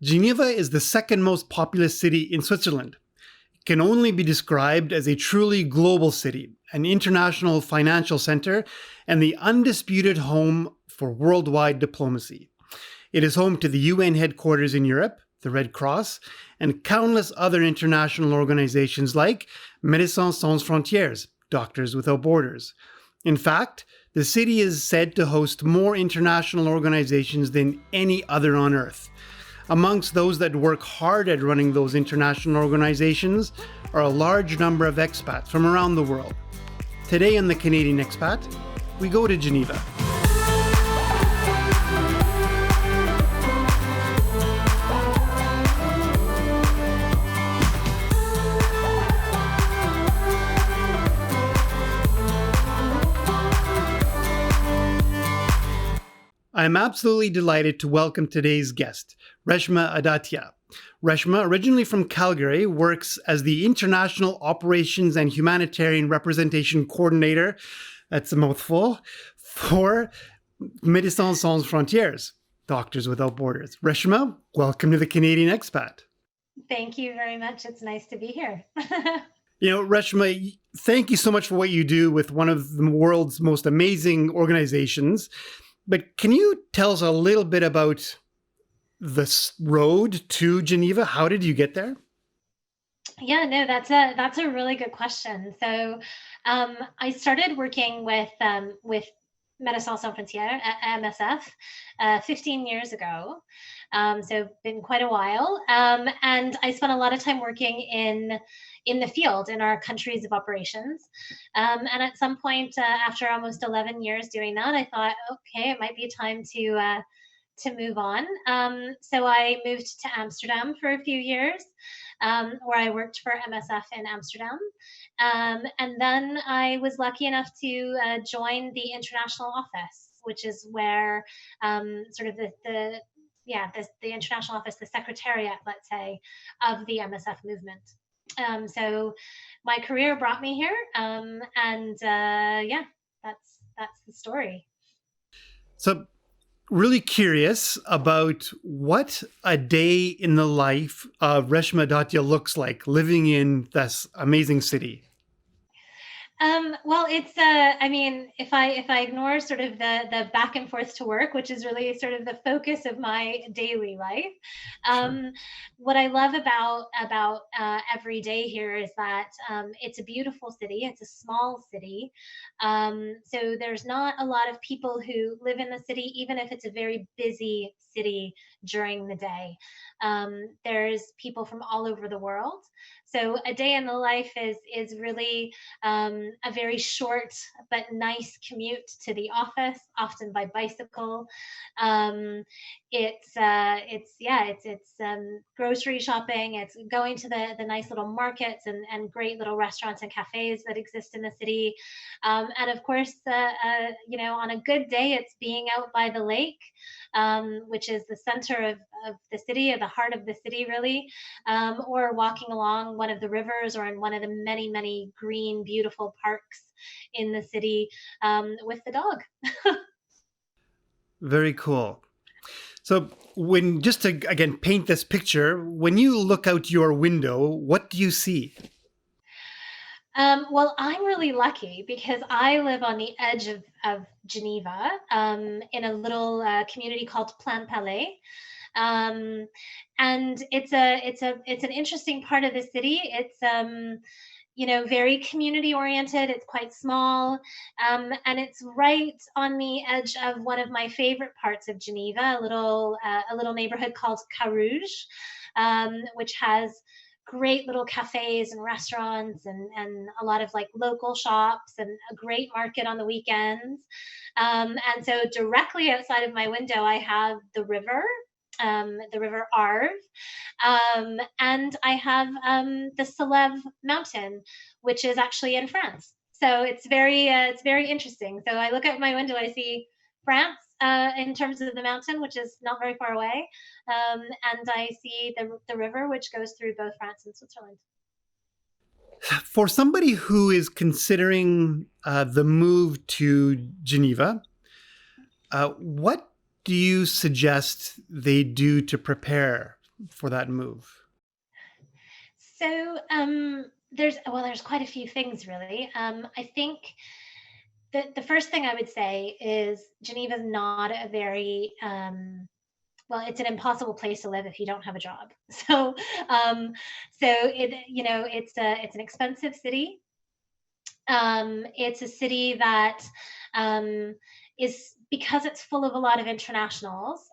Geneva is the second most populous city in Switzerland. It can only be described as a truly global city, an international financial center, and the undisputed home for worldwide diplomacy. It is home to the UN headquarters in Europe, the Red Cross, and countless other international organizations like Médecins Sans Frontières, Doctors Without Borders. In fact, the city is said to host more international organizations than any other on Earth. Amongst those that work hard at running those international organizations are a large number of expats from around the world. Today on the Canadian Expat, we go to Geneva. I am absolutely delighted to welcome today's guest, Reshma Adatia. Reshma, originally from Calgary, works as the International Operations and Humanitarian Representation Coordinator, that's a mouthful, for Médecins Sans Frontières, Doctors Without Borders. Reshma, welcome to the Canadian Expat. Thank you very much. It's nice to be here. Reshma, thank you so much for what you do with one of the world's most amazing organizations. But can you tell us a little bit about this road to Geneva? How did you get there? Yeah, no, that's a really good question. So, I started working with Médecins Sans Frontières, MSF, 15 years ago. So been quite a while. And I spent a lot of time working in the field in our countries of operations. And at some point, after almost 11 years doing that, I thought, okay, it might be time to move on. So I moved to Amsterdam for a few years, where I worked for MSF in Amsterdam. And then I was lucky enough to join the international office, which is where sort of the international office, the secretariat, let's say, of the MSF movement. So my career brought me here, that's the story. So, really curious about what a day in the life of Reshma Adatia looks like living in this amazing city. Well, it's if I ignore sort of the back and forth to work, which is really sort of the focus of my daily life, Sure. what I love about every day here is that it's a beautiful city. It's a small city, so there's not a lot of people who live in the city, even if it's a very busy city during the day. There's people from all over the world. So a day in the life is really a very short but nice commute to the office, often by bicycle. It's grocery shopping. It's going to the nice little markets and great little restaurants and cafes that exist in the city. And of course, on a good day, it's being out by the lake, which is the center of the city, or the heart of the city, really, or walking along one of the rivers or in one of the many, many green, beautiful parks in the city with the dog. Very cool. So just to, again, paint this picture, when you look out your window, what do you see? Well, I'm really lucky because I live on the edge of Geneva, in a little community called Plain Palais. And it's an interesting part of the city. It's very community oriented. It's quite small, and it's right on the edge of one of my favorite parts of Geneva, a little neighborhood called Carouge, which has great little cafes and restaurants and a lot of like local shops and a great market on the weekends. And so directly outside of my window, I have the River Arve, and I have the Salève Mountain, which is actually in France. So it's very interesting. So I look out my window, I see France in terms of the mountain, which is not very far away, and I see the river, which goes through both France and Switzerland. For somebody who is considering the move to Geneva, what do you suggest they do to prepare for that move? So there's quite a few things really. I think the first thing I would say is Geneva is not a very well, it's an impossible place to live if you don't have a job. Um, so it's an expensive city. It's a city that is, because it's full of a lot of internationals.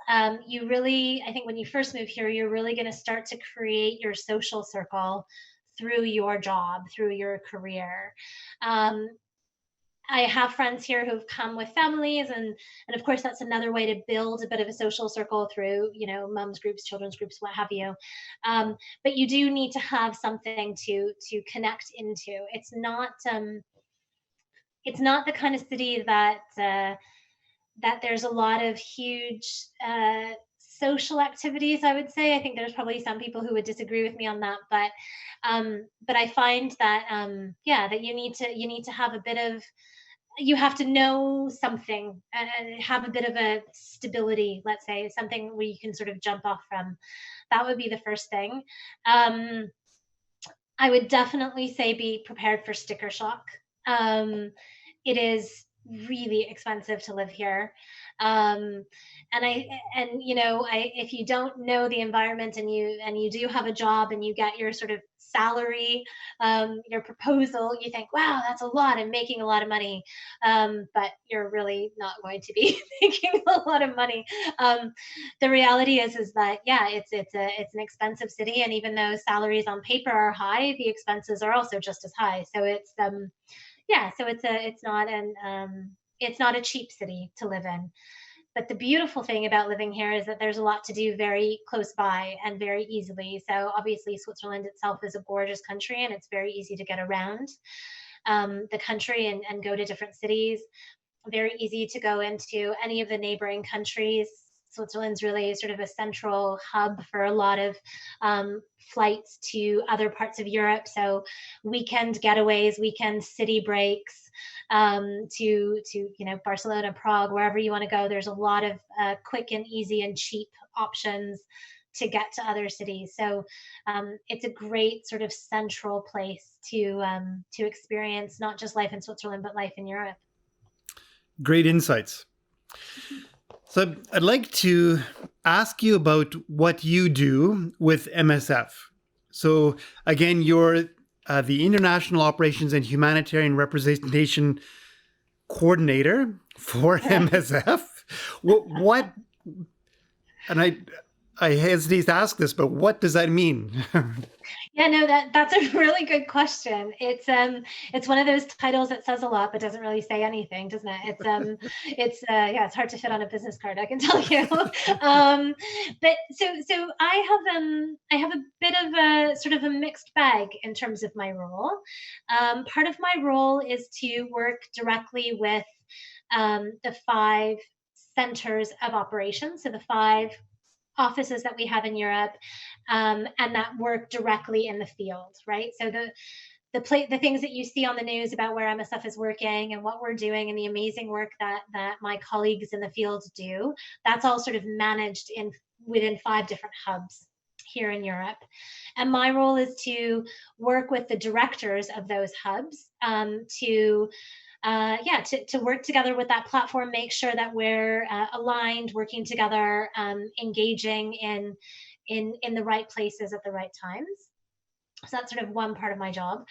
You really, I think, when you first move here, you're really going to start to create your social circle through your job, through your career. Um, I have friends here who've come with families, and of course that's another way to build a bit of a social circle through, mums groups, children's groups, what have you. But you do need to have something to connect into. It's not the kind of city that there's a lot of huge social activities. I would say. I think there's probably some people who would disagree with me on that, but I find that that you need to have a bit of, you have to know something and have a bit of a stability, let's say, something where you can sort of jump off from. That would be the first thing. um, I would definitely say be prepared for sticker shock. It is really expensive to live here. Um, and if you don't know the environment, and you do have a job and you get your sort of salary, your proposal, you think, wow, that's a lot. I'm making a lot of money. But you're really not going to be making a lot of money. Um, the reality is that, yeah, it's an expensive city, and even though salaries on paper are high, the expenses are also just as high. So it's not a cheap city to live in. But the beautiful thing about living here is that there's a lot to do very close by and very easily. So obviously Switzerland itself is a gorgeous country, and it's very easy to get around the country and go to different cities. Very easy to go into any of the neighboring countries. Switzerland's really sort of a central hub for a lot of flights to other parts of Europe. So weekend getaways, weekend city breaks, to Barcelona, Prague, wherever you want to go. There's a lot of quick and easy and cheap options to get to other cities. So it's a great sort of central place to experience not just life in Switzerland, but life in Europe. Great insights. So I'd like to ask you about what you do with MSF. So again, you're the International Operations and Humanitarian Representation Coordinator for MSF. What and I hesitate to ask this, but what does that mean? Yeah, no, that's a really good question. It's one of those titles that says a lot but doesn't really say anything, doesn't it? It's hard to fit on a business card, I can tell you. But so I have a bit of a sort of a mixed bag in terms of my role. Part of my role is to work directly with the 5 centers of operations, so the 5 offices that we have in Europe, and that work directly in the field, right? So the things that you see on the news about where MSF is working and what we're doing and the amazing work that my colleagues in the field do, that's all sort of managed within 5 different hubs here in Europe. And my role is to work with the directors of those hubs, to work together with that platform, make sure that we're aligned, working together, engaging in the right places at the right times. So that's sort of one part of my job.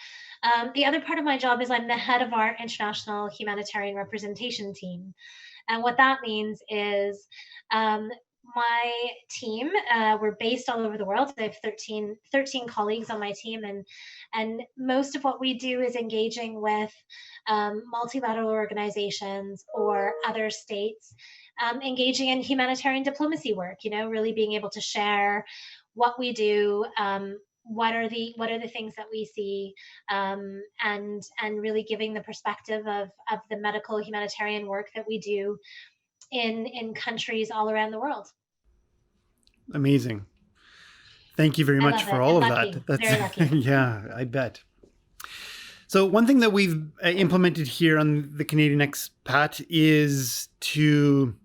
The other part of my job is I'm the head of our international humanitarian representation team. And what that means is my team, we're based all over the world. I have 13 colleagues on my team, and most of what we do is engaging with multilateral organizations or other states, engaging in humanitarian diplomacy work, really being able to share what we do, what are the things that we see, and really giving the perspective of the medical humanitarian work that we do in countries all around the world. Amazing. Thank you very I much love for it. all And of lucky. that. That's Very lucky. yeah, I bet. So one thing that we've implemented here on the Canadian Expat is to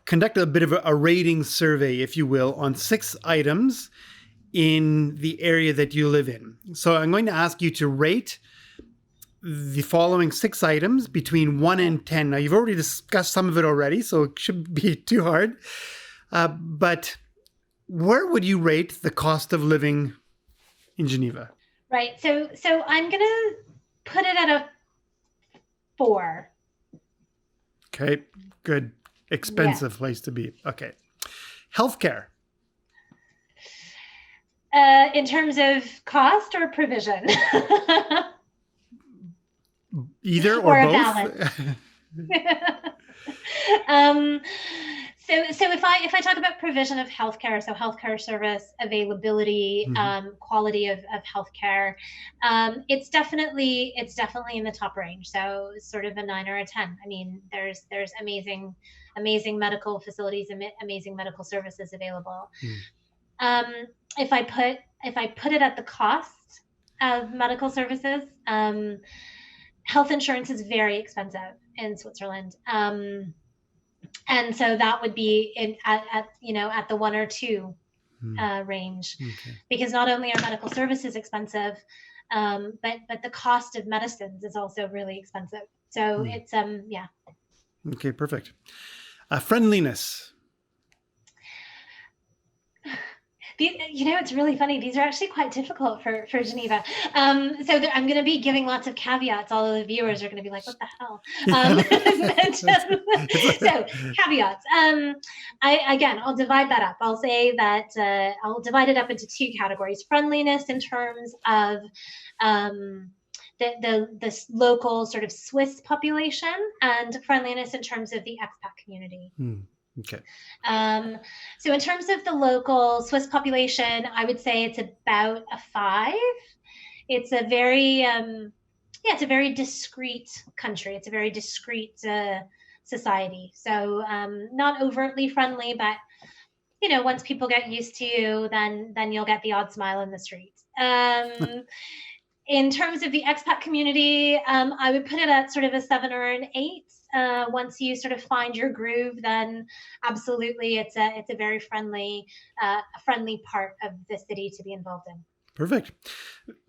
conduct a bit of a rating survey, if you will, on 6 items in the area that you live in. So I'm going to ask you to rate the following 6 items between 1 and 10. Now, you've already discussed some of it already, so it shouldn't be too hard. But where would you rate the cost of living in Geneva? Right. So I'm going to put it at a 4. Okay, good. Expensive place to be. Okay. Healthcare. In terms of cost or provision? Either or both. So if I talk about provision of healthcare, so healthcare service availability, quality of healthcare, it's definitely in the top range. So sort of a 9 or a 10. I mean, there's amazing medical facilities and amazing medical services available. If I put it at the cost of medical services, health insurance is very expensive in Switzerland. And so that would be at the 1 or 2 range, because not only are medical services expensive, but the cost of medicines is also really expensive. So it's yeah. Okay, perfect. Friendliness. It's really funny. These are actually quite difficult for Geneva. So I'm going to be giving lots of caveats. All of the viewers are going to be like, what the hell? So caveats. I'll divide that up. I'll say that I'll divide it up into 2 categories. Friendliness in terms of the local sort of Swiss population, and friendliness in terms of the expat community. Okay. So in terms of the local Swiss population, I would say it's about a 5. It's a very, it's a very discreet country. It's a very discreet society. So not overtly friendly, but once people get used to you, then you'll get the odd smile in the street. In terms of the expat community, I would put it at sort of a 7 or an 8. Once you sort of find your groove, then absolutely, it's a very friendly part of the city to be involved in. Perfect.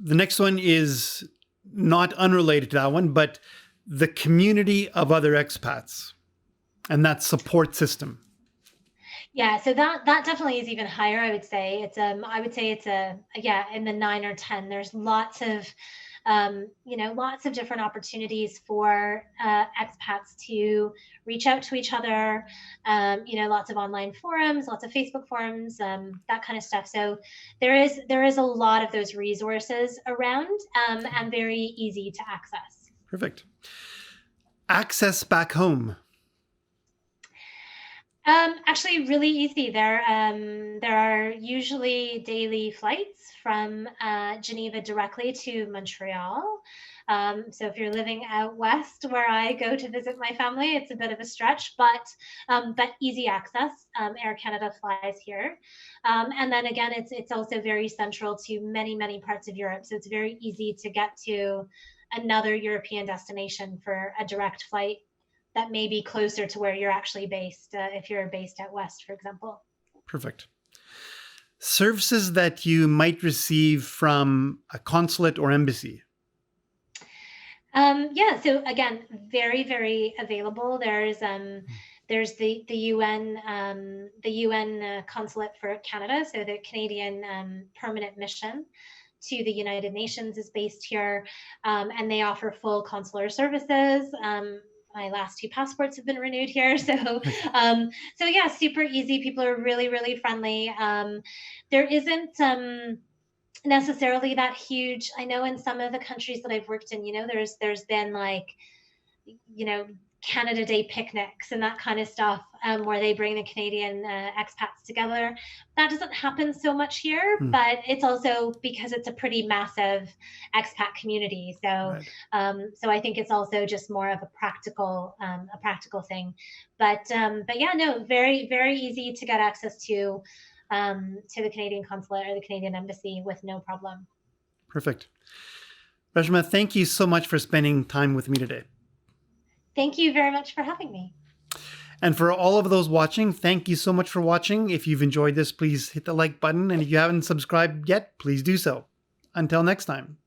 The next one is not unrelated to that one, but the community of other expats and that support system. Yeah, so that definitely is even higher. I would say it's in the 9 or 10. There's lots of different opportunities for expats to reach out to each other. Lots of online forums, lots of Facebook forums, that kind of stuff. So there is a lot of those resources around, and very easy to access. Perfect. Access back home. Actually, really easy. There are usually daily flights from Geneva directly to Montreal. So if you're living out west, where I go to visit my family, it's a bit of a stretch, but easy access. Air Canada flies here, and then again, it's also very central to many parts of Europe. So it's very easy to get to another European destination for a direct flight that may be closer to where you're actually based, if you're based out west, for example. Perfect. Services that you might receive from a consulate or embassy. So again, very, very available. There's the UN consulate for Canada, so the Canadian permanent mission to the United Nations is based here, and they offer full consular services. My last 2 passports have been renewed here. So yeah, super easy. People are really, really friendly. There isn't necessarily that huge, I know in some of the countries that I've worked in, there's been like, Canada Day picnics and that kind of stuff, where they bring the Canadian expats together. That doesn't happen so much here, but it's also because it's a pretty massive expat community. So, right. So I think it's also just more of a practical thing. But yeah, no, very, very easy to get access to the Canadian consulate or the Canadian embassy with no problem. Perfect. Reshma, thank you so much for spending time with me today. Thank you very much for having me. And for all of those watching, thank you so much for watching. If you've enjoyed this, please hit the like button. And if you haven't subscribed yet, please do so. Until next time.